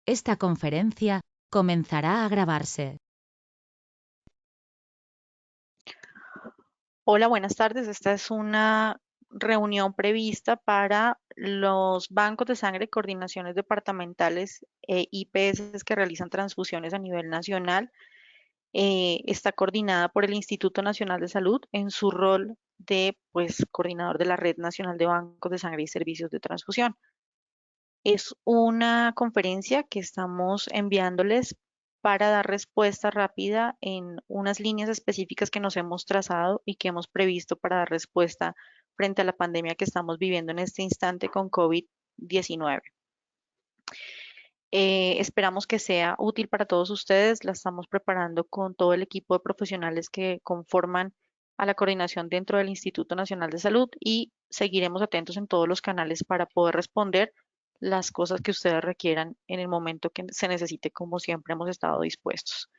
Esta conferencia comenzará a grabarse. Hola, buenas tardes. Esta es una reunión prevista para los bancos de sangre, coordinaciones departamentales e IPS que realizan transfusiones a nivel nacional. Está coordinada por el Instituto Nacional de Salud en su rol de, pues, coordinador de la Red Nacional de Bancos de Sangre y Servicios de Transfusión. Es una conferencia que estamos enviándoles para dar respuesta rápida en unas líneas específicas que nos hemos trazado y que hemos previsto para dar respuesta frente a la pandemia que estamos viviendo en este instante con COVID-19. Esperamos que sea útil para todos ustedes. La estamos preparando con todo el equipo de profesionales que conforman a la coordinación dentro del Instituto Nacional de Salud y seguiremos atentos en todos los canales para poder responder las cosas que ustedes requieran en el momento que se necesite, como siempre hemos estado dispuestos.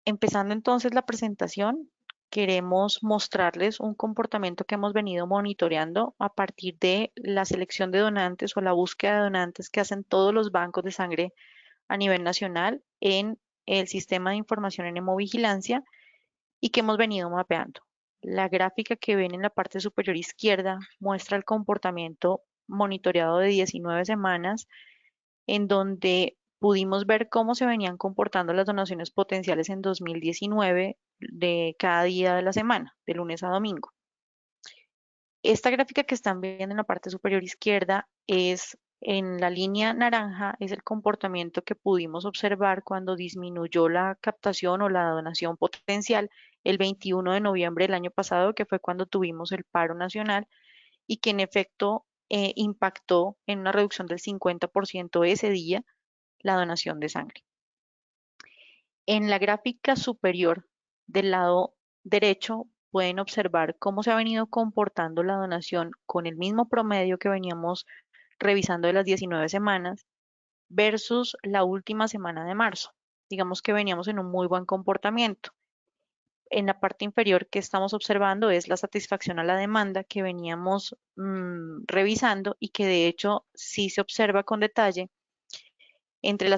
Empezando entonces la presentación, queremos mostrarles un comportamiento que hemos venido monitoreando a partir de la selección de donantes o la búsqueda de donantes que hacen todos los bancos de sangre a nivel nacional en el sistema de información en hemovigilancia y que hemos venido mapeando. La gráfica que ven en la parte superior izquierda muestra el comportamiento monitoreado de 19 semanas en donde pudimos ver cómo se venían comportando las donaciones potenciales en 2019 de cada día de la semana, de lunes a domingo. Esta gráfica que están viendo en la parte superior izquierda es en la línea naranja, es el comportamiento que pudimos observar cuando disminuyó la captación o la donación potencial el 21 de noviembre del año pasado, que fue cuando tuvimos el paro nacional y que en efecto impactó en una reducción del 50% ese día la donación de sangre. En la gráfica superior del lado derecho pueden observar cómo se ha venido comportando la donación con el mismo promedio que veníamos revisando de las 19 semanas versus la última semana de marzo. Digamos que veníamos en un muy buen comportamiento. En la parte inferior que estamos observando es la satisfacción a la demanda que veníamos revisando y que de hecho sí se observa con detalle entre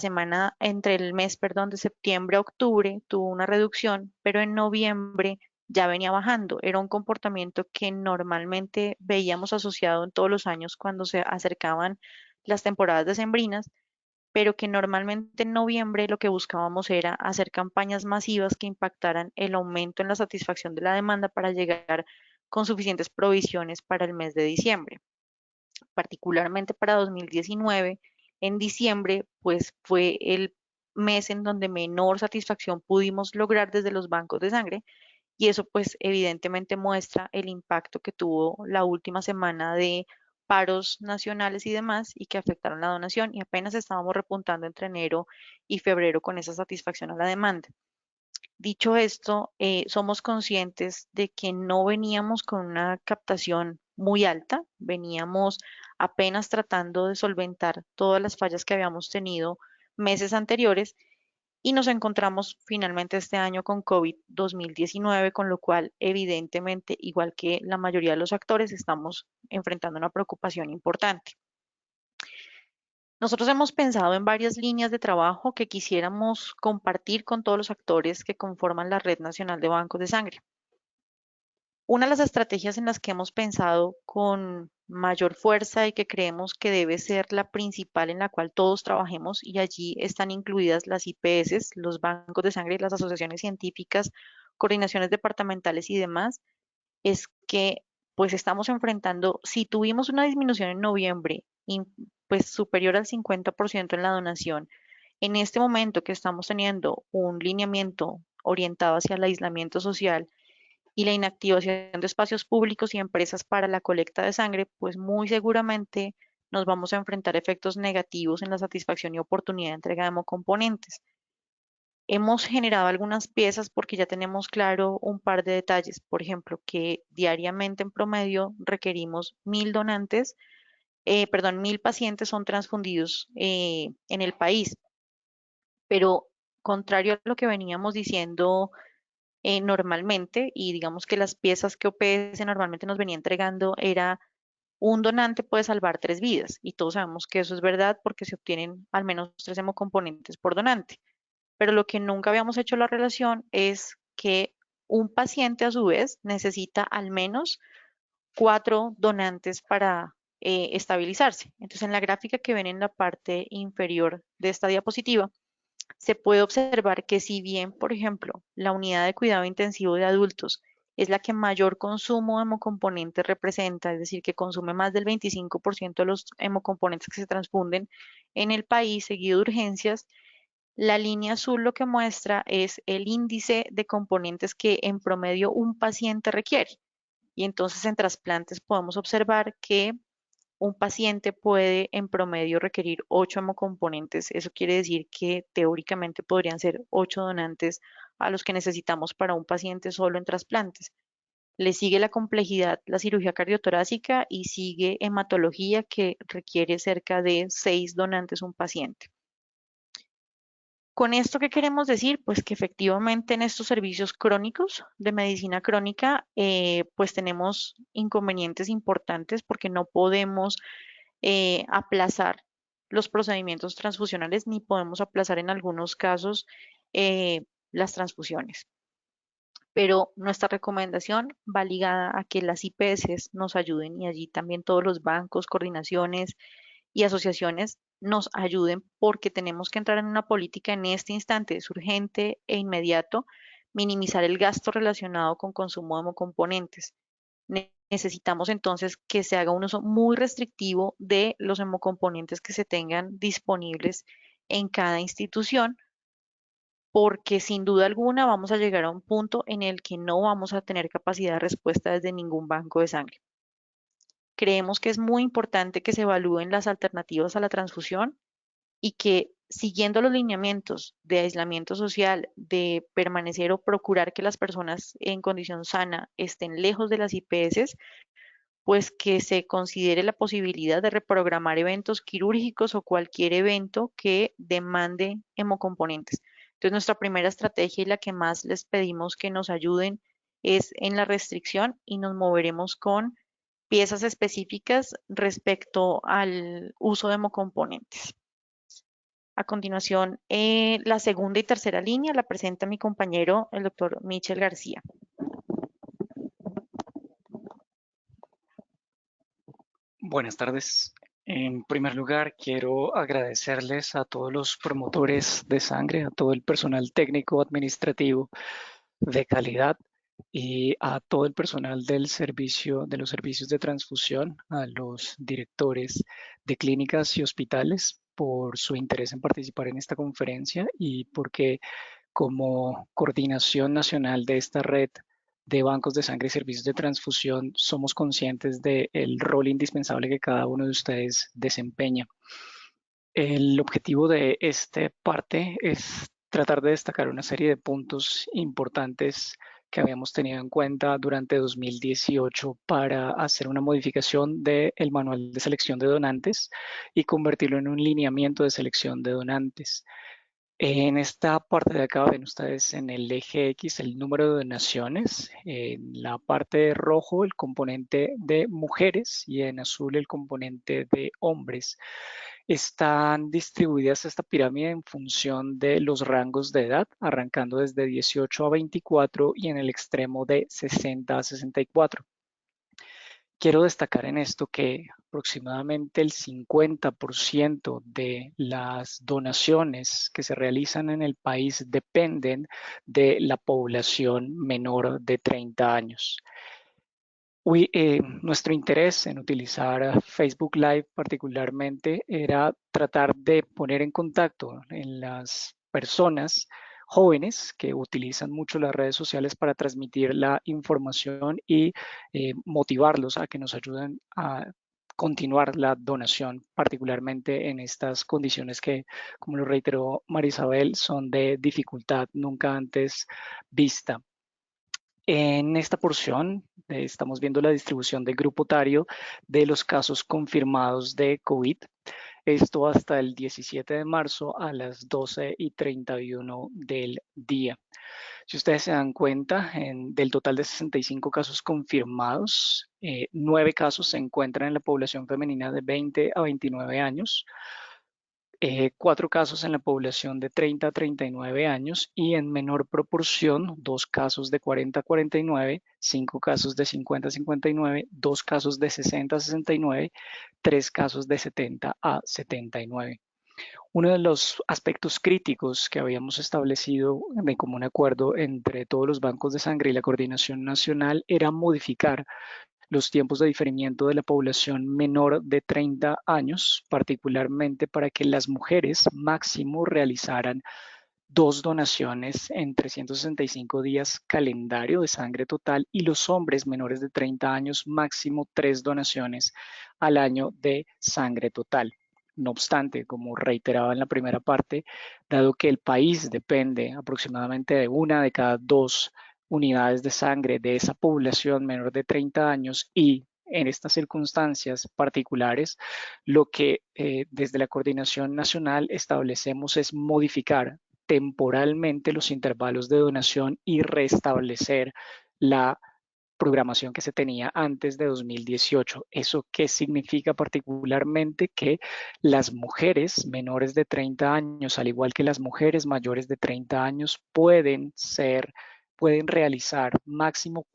el mes, perdón, de septiembre a octubre tuvo una reducción, pero en noviembre ya venía bajando. Era un comportamiento que normalmente veíamos asociado en todos los años cuando se acercaban las temporadas decembrinas, pero que normalmente en noviembre lo que buscábamos era hacer campañas masivas que impactaran el aumento en la satisfacción de la demanda para llegar con suficientes provisiones para el mes de diciembre. Particularmente para 2019, en diciembre, pues fue el mes en donde menor satisfacción pudimos lograr desde los bancos de sangre y eso pues evidentemente muestra el impacto que tuvo la última semana de paros nacionales y demás y que afectaron la donación y apenas estábamos repuntando entre enero y febrero con esa satisfacción a la demanda. Dicho esto, somos conscientes de que no veníamos con una captación muy alta, veníamos apenas tratando de solventar todas las fallas que habíamos tenido meses anteriores y nos encontramos finalmente este año con COVID 2019, con lo cual evidentemente, igual que la mayoría de los actores, estamos enfrentando una preocupación importante. Nosotros hemos pensado en varias líneas de trabajo que quisiéramos compartir con todos los actores que conforman la Red Nacional de Bancos de Sangre. Una de las estrategias en las que hemos pensado con mayor fuerza y que creemos que debe ser la principal en la cual todos trabajemos, y allí están incluidas las IPS, los bancos de sangre, las asociaciones científicas, coordinaciones departamentales y demás, es que pues estamos enfrentando, si tuvimos una disminución en noviembre, pues superior al 50% en la donación, en este momento que estamos teniendo un lineamiento orientado hacia el aislamiento social y la inactivación de espacios públicos y empresas para la colecta de sangre, pues muy seguramente nos vamos a enfrentar efectos negativos en la satisfacción y oportunidad de entrega de hemocomponentes. Hemos generado algunas piezas porque ya tenemos claro un par de detalles. Por ejemplo, que diariamente en promedio requerimos 1.000 donantes, perdón, 1.000 pacientes son transfundidos en el país. Pero contrario a lo que veníamos diciendo normalmente, y digamos que las piezas que OPS normalmente nos venía entregando era un donante puede salvar 3 vidas y todos sabemos que eso es verdad porque se obtienen al menos 3 hemocomponentes por donante. Pero lo que nunca habíamos hecho la relación es que un paciente a su vez necesita al menos 4 donantes para estabilizarse. Entonces, en la gráfica que ven en la parte inferior de esta diapositiva, se puede observar que si bien, por ejemplo, la unidad de cuidado intensivo de adultos es la que mayor consumo de hemocomponentes representa, es decir, que consume más del 25% de los hemocomponentes que se transfunden en el país, seguido de urgencias, la línea azul lo que muestra es el índice de componentes que en promedio un paciente requiere. Y entonces en trasplantes podemos observar que un paciente puede en promedio requerir 8 hemocomponentes. Eso quiere decir que teóricamente podrían ser 8 donantes a los que necesitamos para un paciente solo en trasplantes. Le sigue la complejidad, la cirugía cardiotorácica y sigue hematología que requiere cerca de 6 donantes un paciente. Con esto, ¿qué queremos decir? Pues que efectivamente en estos servicios crónicos de medicina crónica, pues tenemos inconvenientes importantes porque no podemos aplazar los procedimientos transfusionales ni podemos aplazar en algunos casos las transfusiones. Pero nuestra recomendación va ligada a que las IPS nos ayuden y allí también todos los bancos, coordinaciones y asociaciones nos ayuden porque tenemos que entrar en una política en este instante, es urgente e inmediato, minimizar el gasto relacionado con consumo de hemocomponentes. Necesitamos entonces que se haga un uso muy restrictivo de los hemocomponentes que se tengan disponibles en cada institución, porque sin duda alguna vamos a llegar a un punto en el que no vamos a tener capacidad de respuesta desde ningún banco de sangre. Creemos que es muy importante que se evalúen las alternativas a la transfusión y que siguiendo los lineamientos de aislamiento social, de permanecer o procurar que las personas en condición sana estén lejos de las IPS, pues que se considere la posibilidad de reprogramar eventos quirúrgicos o cualquier evento que demande hemocomponentes. Entonces, nuestra primera estrategia y la que más les pedimos que nos ayuden es en la restricción y nos moveremos con piezas específicas respecto al uso de hemocomponentes. A continuación, la segunda y tercera línea la presenta mi compañero, el doctor Michel García. Buenas tardes. En primer lugar, quiero agradecerles a todos los promotores de sangre, a todo el personal técnico administrativo de calidad y a todo el personal del servicio, de los servicios de transfusión, a los directores de clínicas y hospitales por su interés en participar en esta conferencia y porque como coordinación nacional de esta red de bancos de sangre y servicios de transfusión, somos conscientes del rol indispensable que cada uno de ustedes desempeña. El objetivo de esta parte es tratar de destacar una serie de puntos importantes que habíamos tenido en cuenta durante 2018 para hacer una modificación del manual de selección de donantes y convertirlo en un lineamiento de selección de donantes. En esta parte de acá ven ustedes en el eje X el número de donaciones, en la parte rojo el componente de mujeres y en azul el componente de hombres. Están distribuidas esta pirámide en función de los rangos de edad, arrancando desde 18 a 24 y en el extremo de 60 a 64. Quiero destacar en esto que aproximadamente el 50% de las donaciones que se realizan en el país dependen de la población menor de 30 años. Nuestro interés en utilizar Facebook Live particularmente era tratar de poner en contacto en las personas jóvenes que utilizan mucho las redes sociales para transmitir la información y motivarlos a que nos ayuden a continuar la donación, particularmente en estas condiciones que, como lo reiteró Marisabel, son de dificultad nunca antes vista. En esta porción estamos viendo la distribución del grupo etario de los casos confirmados de COVID. Esto hasta el 17 de marzo a las 12:31 del día. Si ustedes se dan cuenta, del total de 65 casos confirmados, 9 casos se encuentran en la población femenina de 20 a 29 años, 4 casos en la población de 30 a 39 años y en menor proporción, 2 casos de 40 a 49, 5 casos de 50 a 59, 2 casos de 60 a 69, 3 casos de 70 a 79. Uno de los aspectos críticos que habíamos establecido de común acuerdo entre todos los bancos de sangre y la coordinación nacional era modificar los tiempos de diferimiento de la población menor de 30 años, particularmente para que las mujeres máximo realizaran 2 donaciones en 365 días calendario de sangre total y los hombres menores de 30 años máximo 3 donaciones al año de sangre total. No obstante, como reiteraba en la primera parte, dado que el país depende aproximadamente de 1 de cada 2 unidades de sangre de esa población menor de 30 años y en estas circunstancias particulares, lo que desde la Coordinación Nacional establecemos es modificar temporalmente los intervalos de donación y restablecer la programación que se tenía antes de 2018. ¿Eso qué significa particularmente? Que las mujeres menores de 30 años, al igual que las mujeres mayores de 30 años, pueden realizar máximo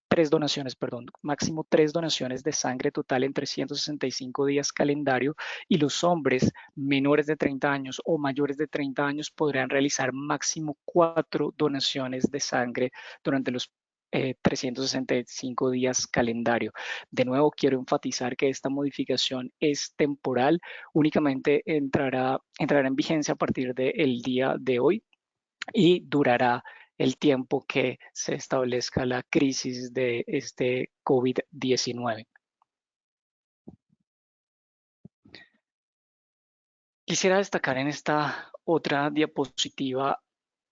3 donaciones, perdón, máximo 3 donaciones de sangre total en 365 días calendario y los hombres menores de 30 años o mayores de 30 años podrán realizar máximo 4 donaciones de sangre durante los 365 días calendario. De nuevo, quiero enfatizar que esta modificación es temporal, únicamente entrará en vigencia a partir del día de hoy y durará el tiempo que se establezca la crisis de este COVID-19. Quisiera destacar en esta otra diapositiva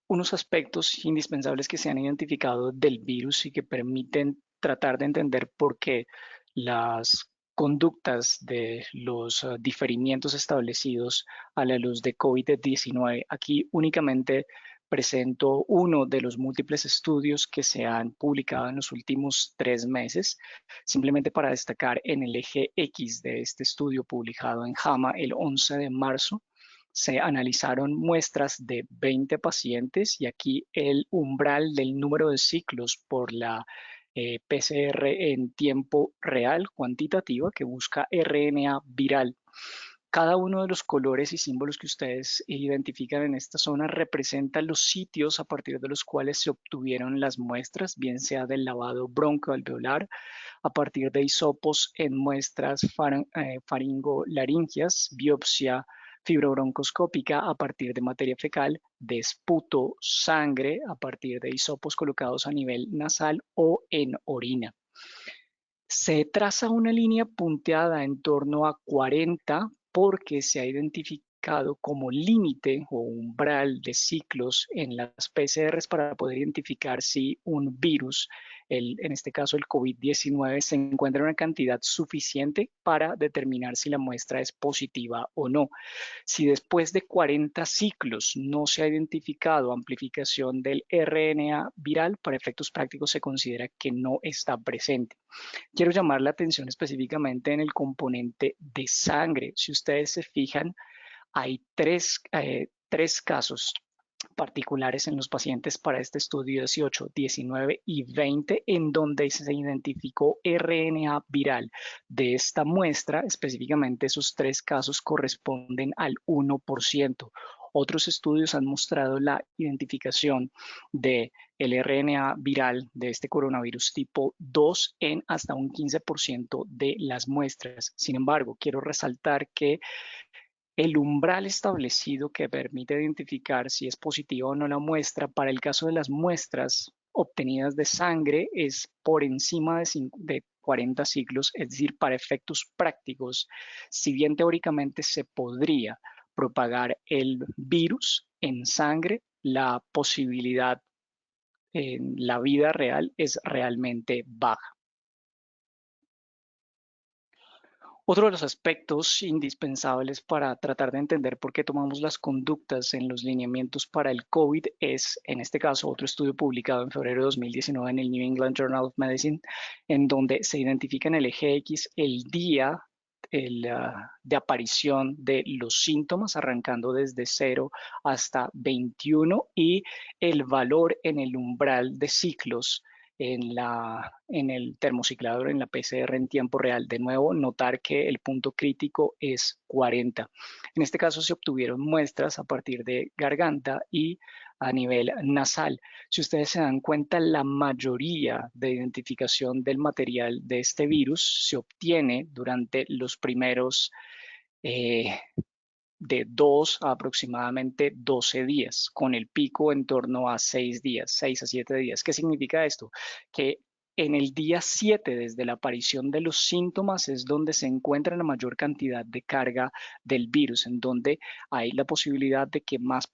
unos aspectos indispensables que se han identificado del virus y que permiten tratar de entender por qué las conductas de los diferimientos establecidos a la luz de COVID-19. Aquí únicamente presento uno de los múltiples estudios que se han publicado en los últimos 3 meses, simplemente para destacar en el eje X de este estudio publicado en JAMA el 11 de marzo se analizaron muestras de 20 pacientes y aquí el umbral del número de ciclos por la PCR en tiempo real cuantitativa que busca RNA viral. Cada uno de los colores y símbolos que ustedes identifican en esta zona representa los sitios a partir de los cuales se obtuvieron las muestras, bien sea del lavado broncoalveolar, a partir de hisopos en muestras faringolaringias, biopsia fibrobroncoscópica a partir de materia fecal, de esputo, sangre, a partir de hisopos colocados a nivel nasal o en orina. Se traza una línea punteada en torno a 40 porque se ha identificado como límite o umbral de ciclos en las PCRs para poder identificar si un virus, en este caso el COVID-19, se encuentra en una cantidad suficiente para determinar si la muestra es positiva o no. Si después de 40 ciclos no se ha identificado amplificación del RNA viral, para efectos prácticos se considera que no está presente. Quiero llamar la atención específicamente en el componente de sangre. Si ustedes se fijan, hay tres casos particulares en los pacientes para este estudio 18, 19 y 20, en donde se identificó RNA viral de esta muestra. Específicamente esos 3 casos corresponden al 1%. Otros estudios han mostrado la identificación de el RNA viral de este coronavirus tipo 2 en hasta un 15% de las muestras. Sin embargo, quiero resaltar que el umbral establecido que permite identificar si es positiva o no la muestra para el caso de las muestras obtenidas de sangre es por encima de 40 ciclos, es decir, para efectos prácticos, si bien teóricamente se podría propagar el virus en sangre, la posibilidad en la vida real es realmente baja. Otro de los aspectos indispensables para tratar de entender por qué tomamos las conductas en los lineamientos para el COVID es, en este caso, otro estudio publicado en febrero de 2019 en el New England Journal of Medicine, en donde se identifica en el eje X el día de aparición de los síntomas, arrancando desde 0 hasta 21, y el valor en el umbral de ciclos en el termociclador, en la PCR en tiempo real. De nuevo, notar que el punto crítico es 40. En este caso se obtuvieron muestras a partir de garganta y a nivel nasal. Si ustedes se dan cuenta, la mayoría de identificación del material de este virus se obtiene durante los primeros de 2 a aproximadamente 12 días, con el pico en torno a 6 días, 6 a 7 días. ¿Qué significa esto? Que en el día 7, desde la aparición de los síntomas, es donde se encuentra la mayor cantidad de carga del virus, en donde hay la posibilidad de que más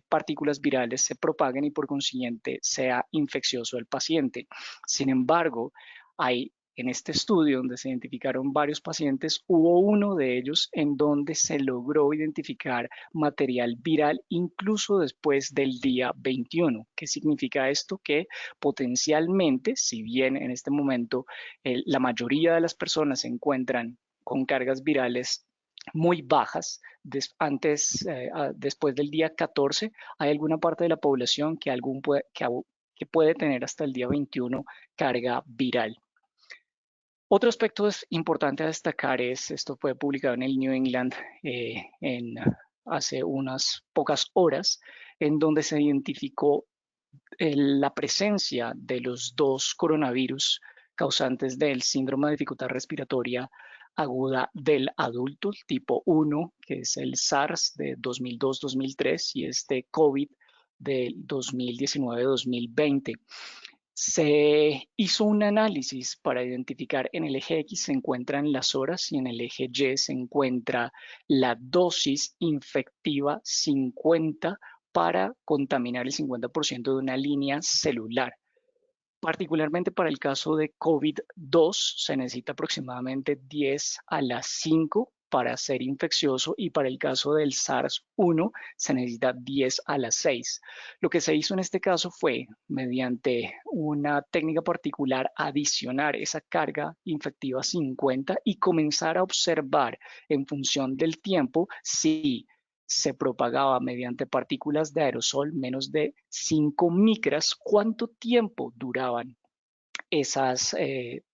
partículas virales se propaguen y por consiguiente sea infeccioso el paciente. Sin embargo, hay en este estudio, donde se identificaron varios pacientes, hubo uno de ellos en donde se logró identificar material viral incluso después del día 21. ¿Qué significa esto? Que potencialmente, si bien en este momento la mayoría de las personas se encuentran con cargas virales muy bajas, después del día 14, hay alguna parte de la población que puede tener hasta el día 21 carga viral. Otro aspecto importante a destacar es, esto fue publicado en el New England hace unas pocas horas, en donde se identificó la presencia de los dos coronavirus causantes del síndrome de dificultad respiratoria aguda del adulto, tipo 1, que es el SARS de 2002-2003 y este COVID del 2019-2020. Se hizo un análisis para identificar en el eje X se encuentran las horas y en el eje Y se encuentra la dosis infectiva 50 para contaminar el 50% de una línea celular. Particularmente para el caso de COVID-2 se necesita aproximadamente 10 a la 5 para ser infeccioso y para el caso del SARS-1 se necesita 10 a la 6. Lo que se hizo en este caso fue, mediante una técnica particular, adicionar esa carga infectiva 50 y comenzar a observar en función del tiempo si se propagaba mediante partículas de aerosol menos de 5 micras, ¿cuánto tiempo duraban esas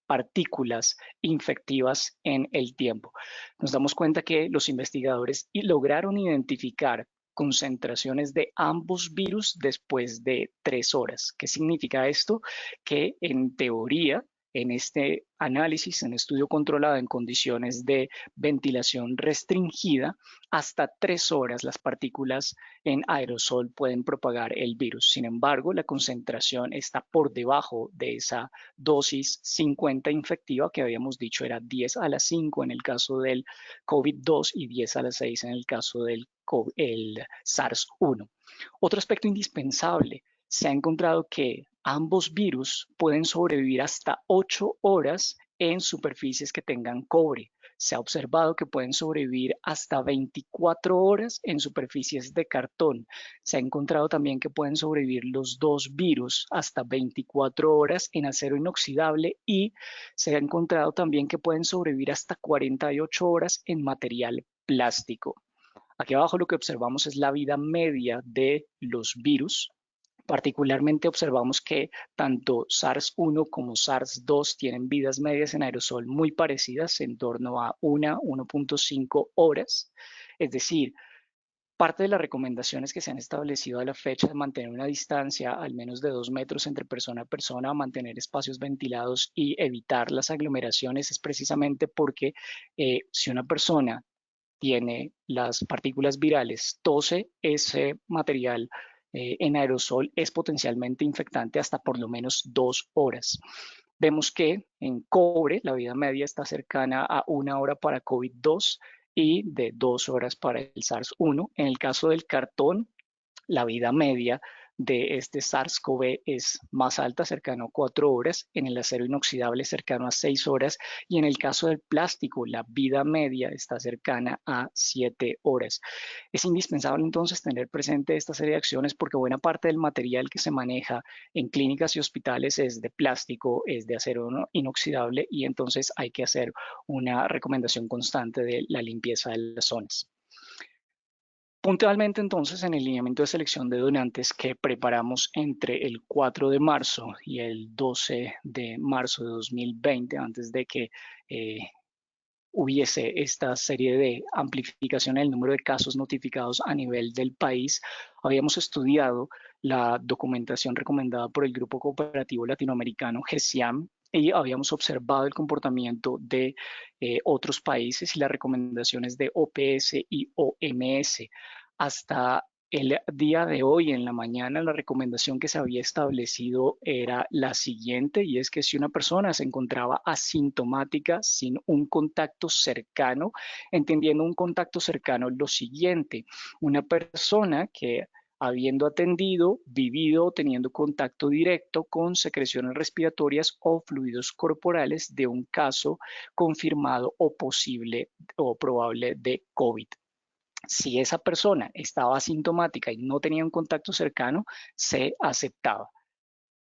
partículas infectivas en el tiempo? Nos damos cuenta que los investigadores lograron identificar concentraciones de ambos virus después de 3 horas. ¿Qué significa esto? Que en teoría, en este análisis, en estudio controlado en condiciones de ventilación restringida, hasta 3 horas las partículas en aerosol pueden propagar el virus. Sin embargo, la concentración está por debajo de esa dosis 50 infectiva que habíamos dicho era 10 a la 5 en el caso del COVID-2 y 10 a la 6 en el caso del SARS-1. Otro aspecto indispensable, se ha encontrado que ambos virus pueden sobrevivir hasta 8 horas en superficies que tengan cobre. Se ha observado que pueden sobrevivir hasta 24 horas en superficies de cartón. Se ha encontrado también que pueden sobrevivir los dos virus hasta 24 horas en acero inoxidable y se ha encontrado también que pueden sobrevivir hasta 48 horas en material plástico. Aquí abajo lo que observamos es la vida media de los virus. Particularmente observamos que tanto SARS-1 como SARS-2 tienen vidas medias en aerosol muy parecidas, en torno a 1.5 horas. Es decir, parte de las recomendaciones que se han establecido a la fecha de mantener una distancia al menos de 2 metros entre persona a persona, mantener espacios ventilados y evitar las aglomeraciones es precisamente porque si una persona tiene las partículas virales, tose, ese material en aerosol es potencialmente infectante hasta por lo menos 2 horas. Vemos que en cobre la vida media está cercana a 1 hora para COVID-2 y de 2 horas para el SARS-1. En el caso del cartón, la vida media de este SARS-CoV es más alta, cercano a 4 horas, en el acero inoxidable cercano a 6 horas y en el caso del plástico la vida media está cercana a 7 horas. Es indispensable entonces tener presente esta serie de acciones porque buena parte del material que se maneja en clínicas y hospitales es de plástico, es de acero inoxidable y entonces hay que hacer una recomendación constante de la limpieza de las zonas. Puntualmente entonces en el lineamiento de selección de donantes que preparamos entre el 4 de marzo y el 12 de marzo de 2020, antes de que hubiese esta serie de amplificación en el número de casos notificados a nivel del país, habíamos estudiado la documentación recomendada por el Grupo Cooperativo Latinoamericano GESIAM y habíamos observado el comportamiento de otros países y las recomendaciones de OPS y OMS. Hasta el día de hoy, en la mañana, la recomendación que se había establecido era la siguiente, y es que si una persona se encontraba asintomática sin un contacto cercano, entendiendo un contacto cercano lo siguiente, una persona que habiendo atendido, vivido o teniendo contacto directo con secreciones respiratorias o fluidos corporales de un caso confirmado o posible o probable de COVID. Si esa persona estaba asintomática y no tenía un contacto cercano, se aceptaba.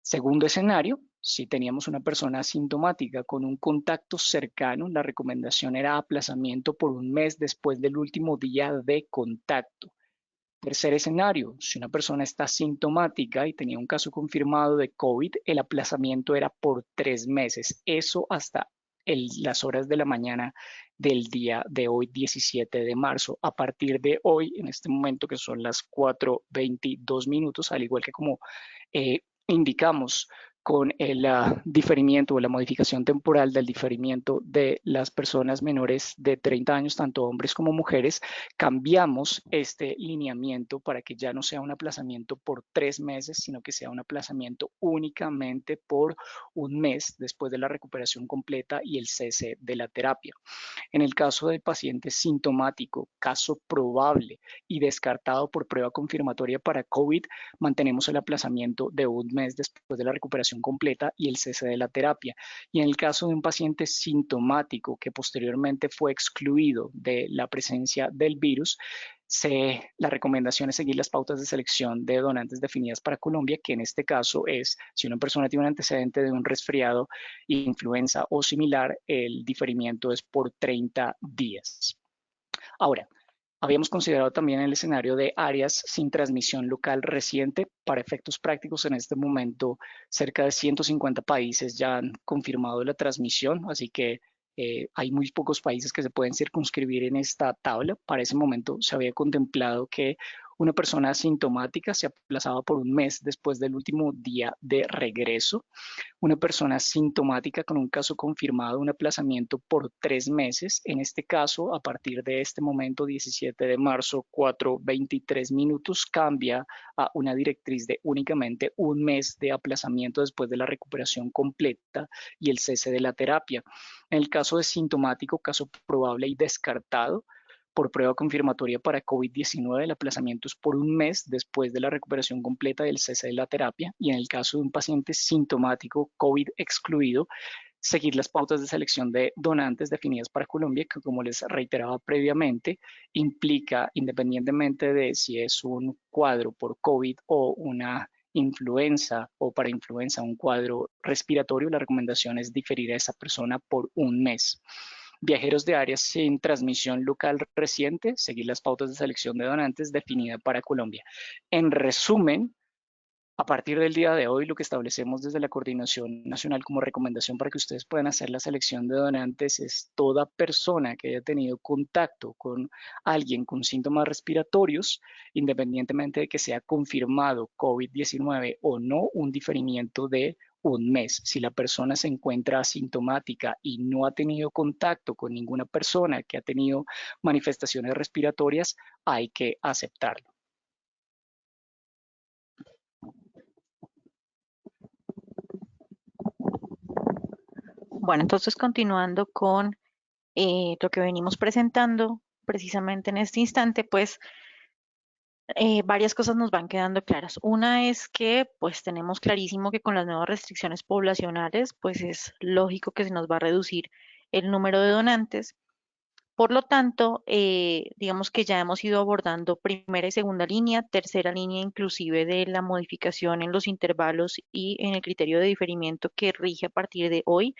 Segundo escenario, si teníamos una persona asintomática con un contacto cercano, la recomendación era aplazamiento por un mes después del último día de contacto. Tercer escenario, si una persona está asintomática y tenía un caso confirmado de COVID, el aplazamiento era por 3 meses. Eso hasta las horas de la mañana del día de hoy, 17 de marzo. A partir de hoy, en este momento que son las 4:22 minutos, al igual que como indicamos con el diferimiento o la modificación temporal del diferimiento de las personas menores de 30 años, tanto hombres como mujeres, cambiamos este lineamiento para que ya no sea un aplazamiento por 3 meses, sino que sea un aplazamiento únicamente por un mes después de la recuperación completa y el cese de la terapia. En el caso del paciente sintomático, caso probable y descartado por prueba confirmatoria para COVID, mantenemos el aplazamiento de un mes después de la recuperación completa y el cese de la terapia. Y en el caso de un paciente sintomático que posteriormente fue excluido de la presencia del virus, la recomendación es seguir las pautas de selección de donantes definidas para Colombia, que en este caso es si una persona tiene un antecedente de un resfriado, influenza o similar, el diferimiento es por 30 días. Ahora, habíamos considerado también el escenario de áreas sin transmisión local reciente. Para efectos prácticos, en este momento, cerca de 150 países ya han confirmado la transmisión, así que hay muy pocos países que se pueden circunscribir en esta tabla. Para ese momento se había contemplado que una persona asintomática se aplazaba por un mes después del último día de regreso. Una persona sintomática con un caso confirmado, un aplazamiento por 3 meses. En este caso, a partir de este momento, 17 de marzo, 4:23 minutos, cambia a una directriz de únicamente un mes de aplazamiento después de la recuperación completa y el cese de la terapia. En el caso de sintomático, caso probable y descartado, por prueba confirmatoria para COVID-19, el aplazamiento es por un mes después de la recuperación completa y el cese de la terapia. Y en el caso de un paciente sintomático COVID excluido, seguir las pautas de selección de donantes definidas para Colombia, que como les reiteraba previamente, implica, independientemente de si es un cuadro por COVID o una influenza o para influenza un cuadro respiratorio, la recomendación es diferir a esa persona por un mes. Viajeros de áreas sin transmisión local reciente, seguir las pautas de selección de donantes definida para Colombia. En resumen, a partir del día de hoy, lo que establecemos desde la Coordinación Nacional como recomendación para que ustedes puedan hacer la selección de donantes es toda persona que haya tenido contacto con alguien con síntomas respiratorios, independientemente de que sea confirmado COVID-19 o no, un diferimiento de un mes. Si la persona se encuentra asintomática y no ha tenido contacto con ninguna persona que ha tenido manifestaciones respiratorias, hay que aceptarlo. Bueno, entonces continuando con lo que venimos presentando precisamente en este instante, pues Varias cosas nos van quedando claras. Una es que pues tenemos clarísimo que con las nuevas restricciones poblacionales pues es lógico que se nos va a reducir el número de donantes. Por lo tanto, digamos que ya hemos ido abordando primera y segunda línea, tercera línea inclusive de la modificación en los intervalos y en el criterio de diferimiento que rige a partir de hoy.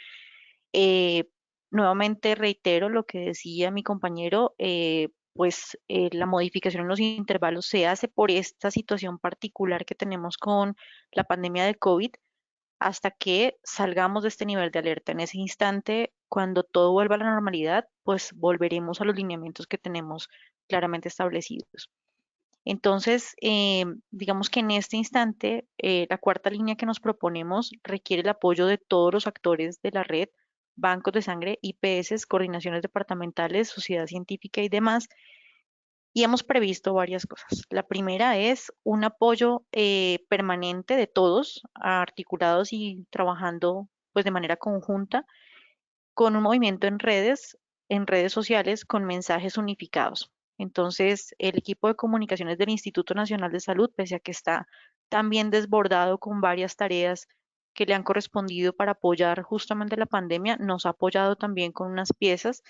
Eh, Nuevamente reitero lo que decía mi compañero, pues la modificación en los intervalos se hace por esta situación particular que tenemos con la pandemia de COVID hasta que salgamos de este nivel de alerta. En ese instante, cuando todo vuelva a la normalidad, pues volveremos a los lineamientos que tenemos claramente establecidos. Entonces, digamos que en este instante, la cuarta línea que nos proponemos requiere el apoyo de todos los actores de la red, bancos de sangre, IPS, coordinaciones departamentales, sociedad científica y demás. Y hemos previsto varias cosas. La primera es un apoyo permanente de todos, articulados y trabajando pues de manera conjunta con un movimiento en redes sociales, con mensajes unificados. Entonces, el equipo de comunicaciones del Instituto Nacional de Salud, pese a que está también desbordado con varias tareas que le han correspondido para apoyar justamente la pandemia, nos ha apoyado también con unas piezas.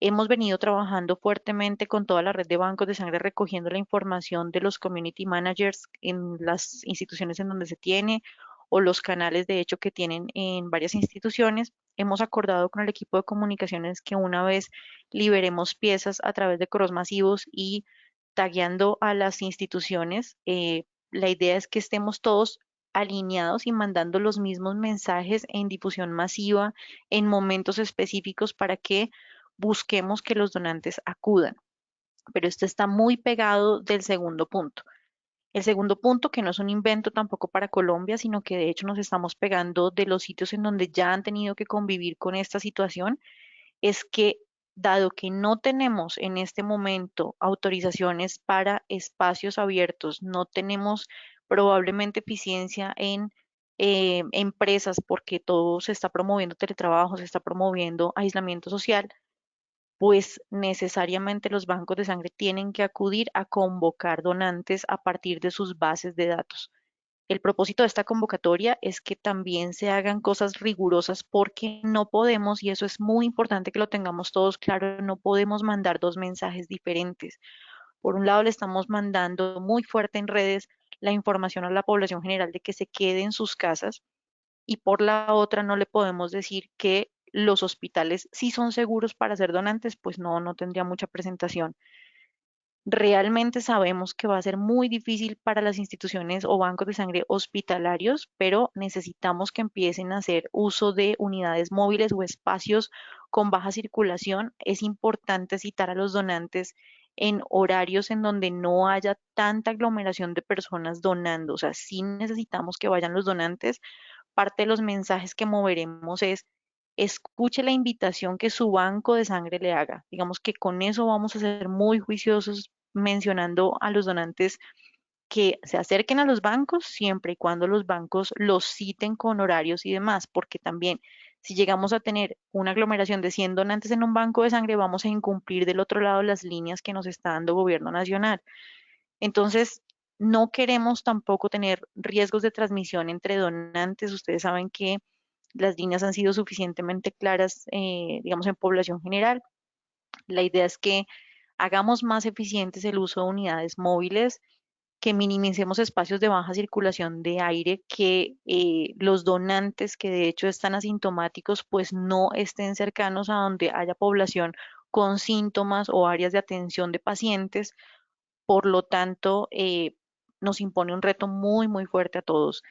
Hemos venido trabajando fuertemente con toda la red de bancos de sangre recogiendo la información de los community managers en las instituciones en donde se tiene o los canales de hecho que tienen en varias instituciones. Hemos acordado con el equipo de comunicaciones que una vez liberemos piezas a través de correos masivos y tagueando a las instituciones, la idea es que estemos todos alineados y mandando los mismos mensajes en difusión masiva en momentos específicos para que busquemos que los donantes acudan. Pero esto está muy pegado del segundo punto. El segundo punto, que no es un invento tampoco para Colombia, sino que de hecho nos estamos pegando de los sitios en donde ya han tenido que convivir con esta situación, es que dado que no tenemos en este momento autorizaciones para espacios abiertos, no tenemos probablemente eficiencia en empresas porque todo se está promoviendo teletrabajo, se está promoviendo aislamiento social, pues necesariamente los bancos de sangre tienen que acudir a convocar donantes a partir de sus bases de datos. El propósito de esta convocatoria es que también se hagan cosas rigurosas porque no podemos, y eso es muy importante que lo tengamos todos claro, no podemos mandar dos mensajes diferentes. Por un lado, le estamos mandando muy fuerte en redes la información a la población general de que se quede en sus casas y por la otra no le podemos decir que los hospitales sí son seguros para ser donantes, pues no, no tendría mucha presentación. Realmente sabemos que va a ser muy difícil para las instituciones o bancos de sangre hospitalarios, pero necesitamos que empiecen a hacer uso de unidades móviles o espacios con baja circulación. Es importante citar a los donantes en horarios en donde no haya tanta aglomeración de personas donando. O sea, sí necesitamos que vayan los donantes. Parte de los mensajes que moveremos es: escuche la invitación que su banco de sangre le haga. Digamos que con eso vamos a ser muy juiciosos mencionando a los donantes que se acerquen a los bancos siempre y cuando los bancos los citen con horarios y demás, porque también si llegamos a tener una aglomeración de 100 donantes en un banco de sangre, vamos a incumplir del otro lado las líneas que nos está dando gobierno nacional. Entonces, no queremos tampoco tener riesgos de transmisión entre donantes. Ustedes saben que las líneas han sido suficientemente claras, digamos, en población general. La idea es que hagamos más eficientes el uso de unidades móviles, que minimicemos espacios de baja circulación de aire, que los donantes que de hecho están asintomáticos pues no estén cercanos a donde haya población con síntomas o áreas de atención de pacientes. Por lo tanto, nos impone un reto muy, muy fuerte a todos.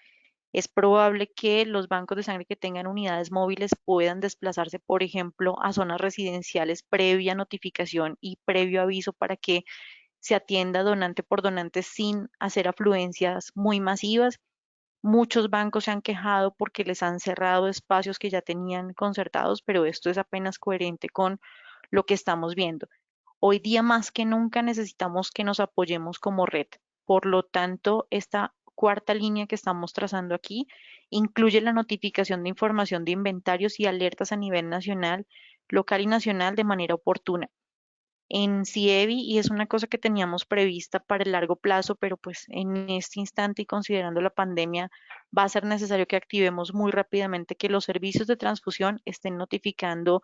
Es probable que los bancos de sangre que tengan unidades móviles puedan desplazarse, por ejemplo, a zonas residenciales previa notificación y previo aviso para que se atienda donante por donante sin hacer afluencias muy masivas. Muchos bancos se han quejado porque les han cerrado espacios que ya tenían concertados, pero esto es apenas coherente con lo que estamos viendo. Hoy día más que nunca necesitamos que nos apoyemos como red. Por lo tanto, esta cuarta línea que estamos trazando aquí incluye la notificación de información de inventarios y alertas a nivel nacional, local y nacional de manera oportuna. en CIEVI y es una cosa que teníamos prevista para el largo plazo, pero pues en este instante y considerando la pandemia, va a ser necesario que activemos muy rápidamente que los servicios de transfusión estén notificando.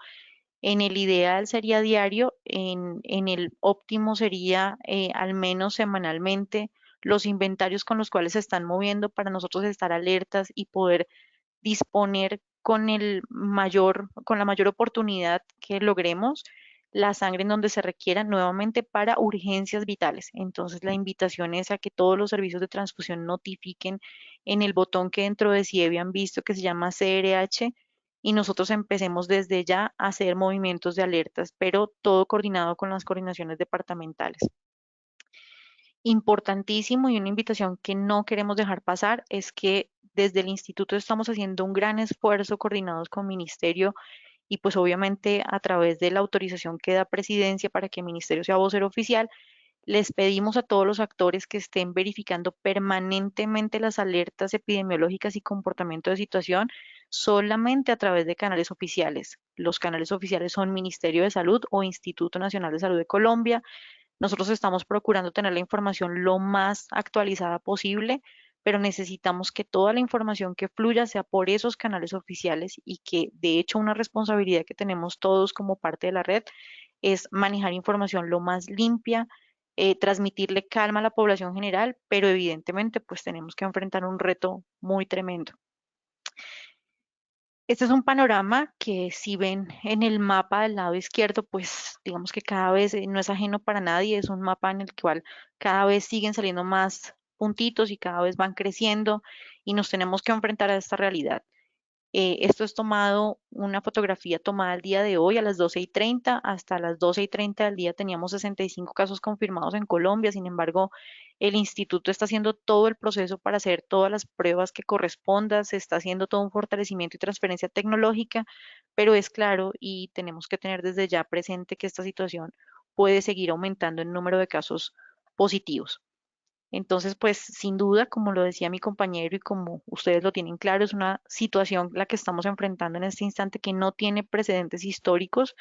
En el ideal sería diario, en el óptimo sería al menos semanalmente los inventarios con los cuales se están moviendo para nosotros estar alertas y poder disponer con la mayor oportunidad que logremos la sangre en donde se requiera nuevamente para urgencias vitales. Entonces, la invitación es a que todos los servicios de transfusión notifiquen en el botón que dentro de CIEVI han visto que se llama CRH y nosotros empecemos desde ya a hacer movimientos de alertas, pero todo coordinado con las coordinaciones departamentales. Importantísimo y una invitación que no queremos dejar pasar es que desde el instituto estamos haciendo un gran esfuerzo coordinados con ministerio y pues obviamente a través de la autorización que da presidencia para que el ministerio sea vocero oficial, les pedimos a todos los actores que estén verificando permanentemente las alertas epidemiológicas y comportamiento de situación solamente a través de canales oficiales. Los canales oficiales son Ministerio de Salud o Instituto Nacional de Salud de Colombia. Nosotros estamos procurando tener la información lo más actualizada posible, pero necesitamos que toda la información que fluya sea por esos canales oficiales y que de hecho una responsabilidad que tenemos todos como parte de la red es manejar información lo más limpia, transmitirle calma a la población general, pero evidentemente pues tenemos que enfrentar un reto muy tremendo. Este es un panorama que si ven en el mapa del lado izquierdo, pues digamos que cada vez no es ajeno para nadie, es un mapa en el cual cada vez siguen saliendo más puntitos y cada vez van creciendo y nos tenemos que enfrentar a esta realidad. Esto es tomado, una fotografía tomada el día de hoy a las 12:30. Hasta las 12:30 del día teníamos 65 casos confirmados en Colombia. Sin embargo, el instituto está haciendo todo el proceso para hacer todas las pruebas que correspondan. Se está haciendo todo un fortalecimiento y transferencia tecnológica, pero es claro y tenemos que tener desde ya presente que esta situación puede seguir aumentando el número de casos positivos. Entonces, pues sin duda, como lo decía mi compañero y como ustedes lo tienen claro, es una situación la que estamos enfrentando en este instante que no tiene precedentes históricos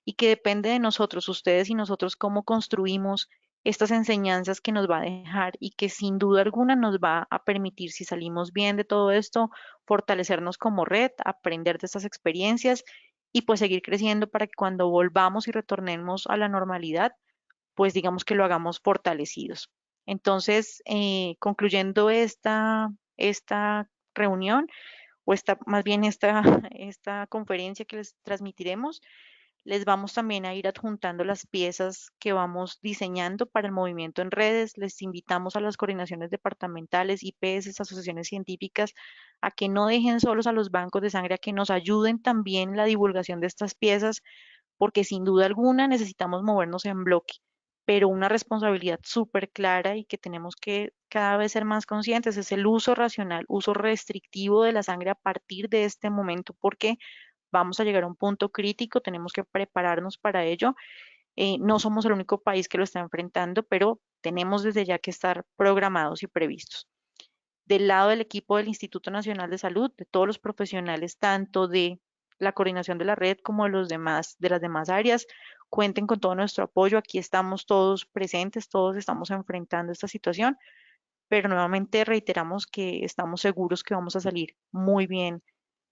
y que depende de nosotros, ustedes y nosotros, cómo construimos estas enseñanzas que nos va a dejar y que sin duda alguna nos va a permitir, si salimos bien de todo esto, fortalecernos como red, aprender de estas experiencias y pues seguir creciendo para que cuando volvamos y retornemos a la normalidad, pues digamos que lo hagamos fortalecidos. Entonces, concluyendo esta reunión, o más bien esta conferencia que les transmitiremos, les vamos también a ir adjuntando las piezas que vamos diseñando para el movimiento en redes. Les invitamos a las coordinaciones departamentales, IPS, asociaciones científicas, a que no dejen solos a los bancos de sangre, a que nos ayuden también en la divulgación de estas piezas, porque sin duda alguna necesitamos movernos en bloque, pero una responsabilidad súper clara y que tenemos que cada vez ser más conscientes es el uso racional, uso restrictivo de la sangre a partir de este momento, porque vamos a llegar a un punto crítico, tenemos que prepararnos para ello. No somos el único país que lo está enfrentando, pero tenemos desde ya que estar programados y previstos. Del lado del equipo del Instituto Nacional de Salud, de todos los profesionales, tanto de la coordinación de la red como de las demás áreas, cuenten con todo nuestro apoyo. Aquí estamos todos presentes, todos estamos enfrentando esta situación, pero nuevamente reiteramos que estamos seguros que vamos a salir muy bien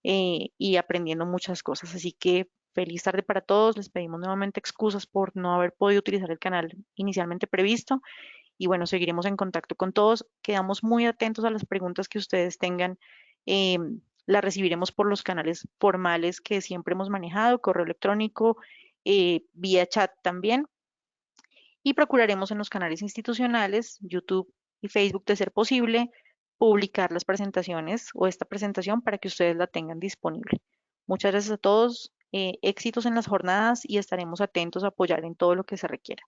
y aprendiendo muchas cosas. Así que feliz tarde para todos. Les pedimos nuevamente excusas por no haber podido utilizar el canal inicialmente previsto. Y bueno, seguiremos en contacto con todos. Quedamos muy atentos a las preguntas que ustedes tengan. Las recibiremos por los canales formales que siempre hemos manejado, correo electrónico, vía chat también. Y procuraremos en los canales institucionales, YouTube y Facebook, de ser posible, publicar las presentaciones o esta presentación para que ustedes la tengan disponible. Muchas gracias a todos, éxitos en las jornadas y estaremos atentos a apoyar en todo lo que se requiera.